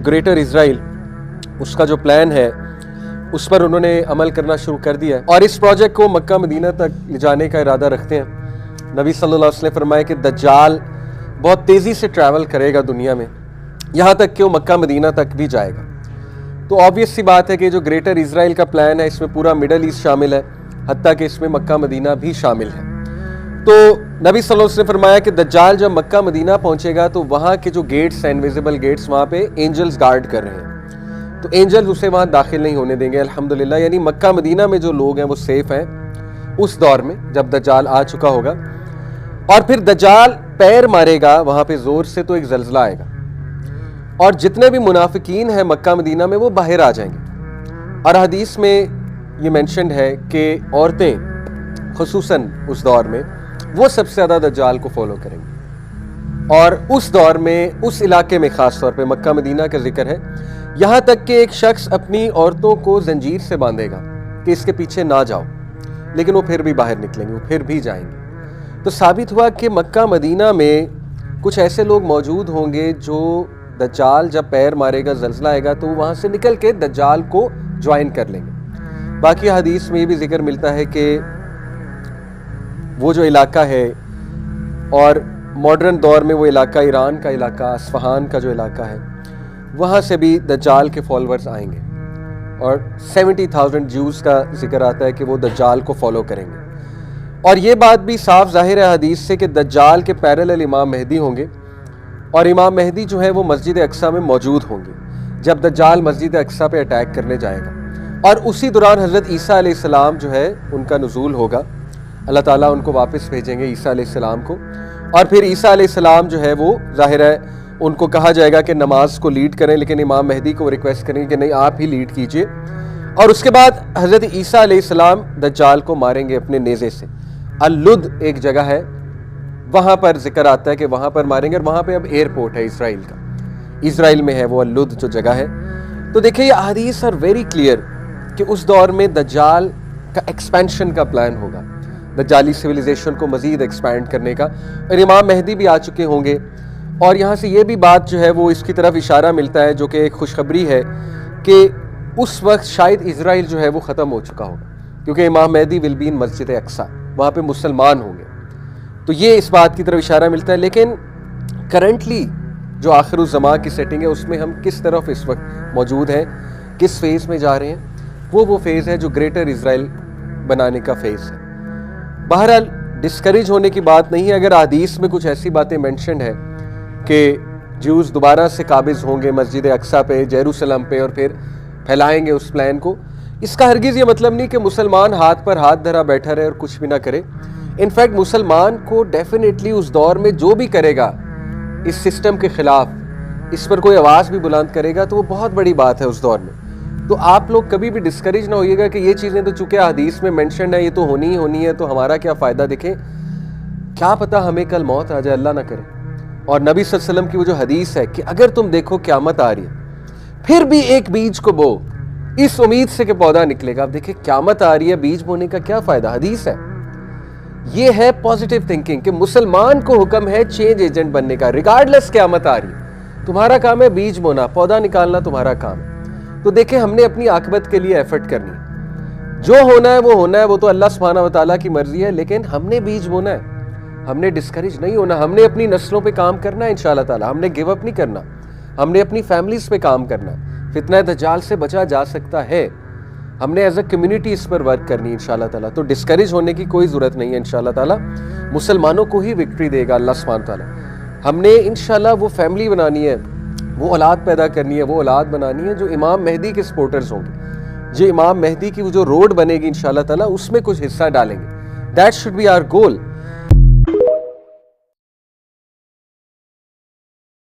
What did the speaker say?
Greater Israel, उसका जो plan है उस पर उन्होंने अमल करना शुरू कर दिया है और इस प्रोजेक्ट को मक्का मदीना तक ले जाने का इरादा रखते हैं। नबी सल्लल्लाहु अलैहि वसल्लम ने फरमाया कि दज्जाल बहुत तेज़ी से ट्रैवल करेगा दुनिया में, यहाँ तक कि वो मक्का मदीना तक भी जाएगा। तो ऑब्वियस सी बात है कि जो ग्रेटर इजराइल का प्लान है इसमें पूरा मिडल ईस्ट शामिल है, हत्ता कि इसमें मक्का मदीना भी शामिल है। तो नबी सल्लल्लाहु अलैहि वसल्लम ने फरमाया कि दज्जाल जब मक्का मदीना पहुंचेगा तो वहाँ के जो गेट्स हैं, इनविजिबल गेट्स, वहाँ पे एंजल्स गार्ड कर रहे हैं, तो एंजल्स उसे वहाँ दाखिल नहीं होने देंगे अल्हम्दुलिल्लाह। यानी मक्का मदीना में जो लोग हैं वो सेफ हैं उस दौर में जब दज्जाल आ चुका होगा। और फिर दज्जाल पैर मारेगा वहाँ पे ज़ोर से तो एक ज़ल्ज़ला आएगा और जितने भी मुनाफिकीन हैं मक्का मदीना में वो बाहर आ जाएंगे। और हदीस में ये मेंशन्ड है कि औरतें खुसूसन उस दौर में वो सबसे ज़्यादा दज्जाल को फॉलो करेंगी। और उस दौर में उस इलाके में ख़ास तौर पे मक्का मदीना का जिक्र है, यहाँ तक कि एक शख्स अपनी औरतों को जंजीर से बांधेगा कि इसके पीछे ना जाओ, लेकिन वो फिर भी बाहर निकलेंगे, वो फिर भी जाएंगे। तो साबित हुआ कि मक्का मदीना में कुछ ऐसे लोग मौजूद होंगे जो दज्जाल जब पैर मारेगा, ज़ल्ज़ला आएगा, तो वहाँ से निकल के दज्जाल को ज्वाइन कर लेंगे। बाकी हदीस में ये भी जिक्र मिलता है कि वो जो इलाका है, और मॉडर्न दौर में वो इलाका ईरान का इलाका, अस्फहान का जो इलाका है, वहाँ से भी दज्जाल के फॉलोअर्स आएंगे और 70,000 ज्यूज़ का जिक्र आता है कि वो दज्जाल को फॉलो करेंगे। और ये बात भी साफ ज़ाहिर है हदीस से कि दज्जाल के पैरेलल इमाम मेहदी होंगे और इमाम मेहदी जो है वो मस्जिद अक्सा में मौजूद होंगे जब दज्जाल मस्जिद अक्सा पे अटैक करने जाएगा। और उसी दौरान हज़रत ईसा अलैहिस्सलाम जो है उनका नुज़ूल होगा, अल्लाह ताला उनको वापस भेजेंगे ईसा अलैहिस्सलाम को। और फिर ईसा अलैहिस्सलाम जो है वो ज़ाहिर है उनको कहा जाएगा कि नमाज को लीड करें, लेकिन इमाम मेहदी को रिक्वेस्ट करेंगे कि नहीं आप ही लीड कीजिए। और उसके बाद हज़रत ईसा अलैहिस्सलाम दज्जाल को मारेंगे अपने नेज़े से। अल-लुद एक जगह है, वहाँ पर जिक्र आता है कि वहाँ पर मारेंगे, और वहाँ पे अब एयरपोर्ट है इजराइल का, इजराइल में है वो अल-लुद जो जगह है। तो देखिए ये अहादीस आर वेरी क्लियर कि उस दौर में दज्जाल का एक्सपेंशन का प्लान होगा, दज्जाली सिविलाइजेशन को मज़ीद एक्सपैंड करने का, और इमाम मेहदी भी आ चुके होंगे। और यहाँ से ये भी बात जो है वो इसकी तरफ इशारा मिलता है, जो कि एक खुशखबरी है कि उस वक्त शायद इजराइल जो है वो ख़त्म हो चुका होगा, क्योंकि इमाम मेहदी विल बी इन मस्जिद अक्सा, वहाँ पे मुसलमान होंगे। तो ये इस बात की तरफ इशारा मिलता है। लेकिन करंटली जो आखिरुज़्ज़मा की सेटिंग है उसमें हम किस तरफ इस वक्त मौजूद हैं, किस फेज़ में जा रहे हैं, वो फेज़ है जो ग्रेटर इजराइल बनाने का फेज़ है। बहरहाल डिस्करेज होने की बात नहीं है अगर हदीस में कुछ ऐसी बातें मेंशन है कि ज्यूज़ दोबारा से काबिज़ होंगे मस्जिद अक्सा पे, जेरूसलम पे, और फिर फैलाएंगे उस प्लान को। इसका हरगिज़ ये मतलब नहीं कि मुसलमान हाथ पर हाथ धरा बैठा रहे और कुछ भी ना करे। इनफैक्ट मुसलमान को डेफिनेटली उस दौर में जो भी करेगा इस सिस्टम के ख़िलाफ़, इस पर कोई आवाज़ भी बुलंद करेगा, तो वो बहुत बड़ी बात है उस दौर में। तो आप लोग कभी भी डिस्करेज ना होइएगा कि ये चीज़ें तो चूँकि हदीस में मेंशन है, ये तो होनी ही होनी है, तो हमारा क्या फ़ायदा। देखें, क्या पता हमें कल मौत आ जाए, अल्लाह ना करे। और नबी सल्लल्लाहु अलैहि वसल्लम की वो जो हदीस है कि अगर तुम देखो क़यामत आ रही है फिर भी एक बीज को बो, इस उम्मीद से कि पौधा निकलेगा। आप देखिए क़यामत आ रही है, बीज बोने का क्या फ़ायदा, हदीस है। ये है पॉजिटिव थिंकिंग कि मुसलमान को हुक्म है चेंज एजेंट बनने का, रिगार्डलेस क़यामत आ रही है। तुम्हारा काम है बीज बोना, पौधा निकालना तुम्हारा काम है। तो देखें, हमने अपनी आकबत के लिए एफर्ट करनी है, जो होना है वो होना है, वो तो अल्लाह सुब्हानहू व तआला की मर्जी है, लेकिन हमने बीज बोना है, हमने डिस्करेज नहीं होना, हमने अपनी नस्लों पे काम करना है इंशाअल्लाह ताला, हमने गिव अप नहीं करना, हमने अपनी फैमिलीज़ पे काम करना है। फितना दज्जाल से बचा जा सकता है, हमने एज अ कम्युनिटी इस पर वर्क करनी है इंशाअल्लाह ताला। तो डिस्करेज होने की कोई ज़रूरत नहीं है इंशाअल्लाह ताला, मुसलमानों को ही विक्ट्री देगा अल्लाह सुब्हानहू व तआला। हमने इंशाअल्लाह वो फैमिली बनानी है, वो औलाद पैदा करनी है, वो औलाद बनानी है जो इमाम मेहदी के सपोर्टर्स होंगे, जो इमाम मेहदी की वो जो रोड बनेगी इंशाअल्लाह ताला उसमें कुछ हिस्सा डालेंगे। That should be our goal.